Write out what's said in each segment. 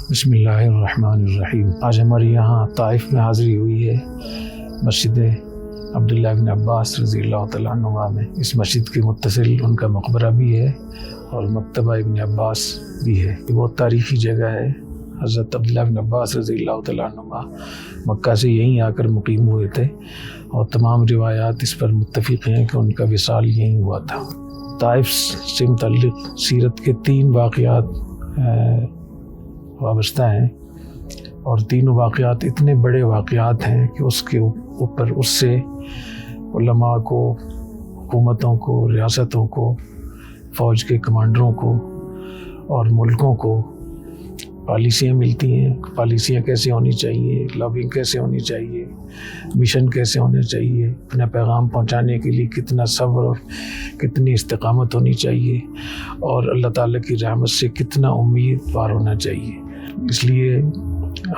بسم اللہ الرحمن الرحیم۔ آج ہمارے یہاں طائف میں حاضری ہوئی ہے مسجد عبداللہ بن عباس رضی اللہ تعالیٰ عنہما میں۔ اس مسجد کے متصل ان کا مقبرہ بھی ہے اور مکتبہ ابن عباس بھی ہے۔ یہ بہت تاریخی جگہ ہے۔ حضرت عبداللہ بن عباس رضی اللہ تعالیٰ عنہما مکہ سے یہیں آ کر مقیم ہوئے تھے اور تمام روایات اس پر متفق ہیں کہ ان کا وصال یہیں ہوا تھا۔ طائف سے متعلق سیرت کے 3 واقعات وابستہ ہیں اور تینوں واقعات اتنے بڑے واقعات ہیں کہ اس کے اوپر اس سے علماء کو، حکومتوں کو، ریاستوں کو، فوج کے کمانڈروں کو اور ملکوں کو پالیسیاں ملتی ہیں۔ پالیسیاں کیسے ہونی چاہیے، لابنگ کیسے ہونی چاہیے، مشن کیسے ہونے چاہیے، اپنا پیغام پہنچانے کے لیے کتنا صبر اور کتنی استقامت ہونی چاہیے اور اللہ تعالیٰ کی رحمت سے کتنا امیدوار ہونا چاہیے۔ اس لیے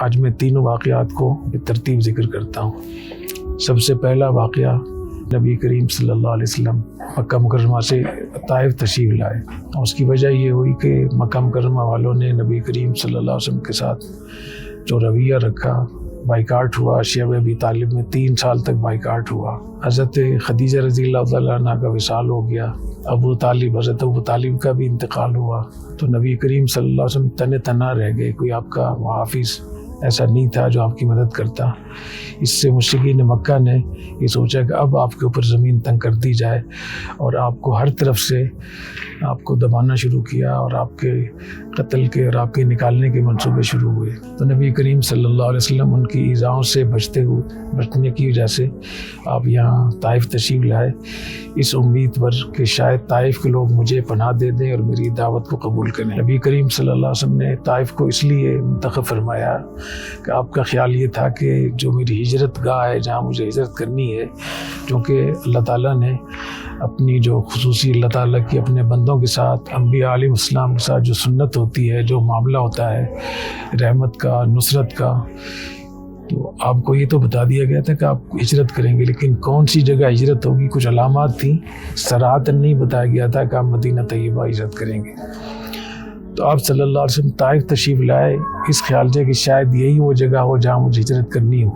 آج میں تینوں واقعات کو بترتیب ذکر کرتا ہوں۔ سب سے پہلا واقعہ، نبی کریم صلی اللہ علیہ وسلم مکہ مکرمہ سے طائف تشریف لائے اور اس کی وجہ یہ ہوئی کہ مکہ مکرمہ والوں نے نبی کریم صلی اللہ علیہ وسلم کے ساتھ جو رویہ رکھا، بائیکاٹ ہوا۔ شیعہ ابی طالب میں 3 سال تک بائیکاٹ ہوا۔ حضرت خدیجہ رضی اللہ تعالیٰ عنہ کا وصال ہو گیا۔ حضرت ابو طالب کا بھی انتقال ہوا تو نبی کریم صلی اللہ علیہ وسلم تن تنہا رہ گئے۔ کوئی آپ کا محافظ ایسا نہیں تھا جو آپ کی مدد کرتا۔ اس سے مشرکین مکہ نے یہ سوچا کہ اب آپ کے اوپر زمین تنگ کر دی جائے اور آپ کو ہر طرف سے آپ کو دبانا شروع کیا اور آپ کے قتل کے اور آپ کے نکالنے کے منصوبے شروع ہوئے۔ تو نبی کریم صلی اللہ علیہ وسلم ان کی ایذاؤں سے بچنے کی وجہ سے آپ یہاں طائف تشریف لائے، اس امید پر کہ شاید طائف کے لوگ مجھے پناہ دے دیں اور میری دعوت کو قبول کریں۔ نبی کریم صلی اللہ علیہ وسلم نے طائف کو اس لیے منتخب فرمایا کہ آپ کا خیال یہ تھا کہ جو میری ہجرت گاہ ہے، جہاں مجھے ہجرت کرنی ہے، کیونکہ اللہ تعالیٰ نے اپنی جو خصوصی اللہ تعالیٰ کی اپنے بندوں کے ساتھ، انبیاء علیہ السلام کے ساتھ جو سنت ہوتی ہے، جو معاملہ ہوتا ہے رحمت کا، نصرت کا، تو آپ کو یہ تو بتا دیا گیا تھا کہ آپ ہجرت کریں گے، لیکن کون سی جگہ ہجرت ہوگی کچھ علامات تھیں، صراحتاً نہیں بتایا گیا تھا کہ آپ مدینہ طیبہ ہجرت کریں گے۔ تو آپ صلی اللہ علیہ وسلم طائف تشریف لائے اس خیال سے کہ شاید یہی وہ جگہ ہو جہاں مجھے ہجرت کرنی ہو۔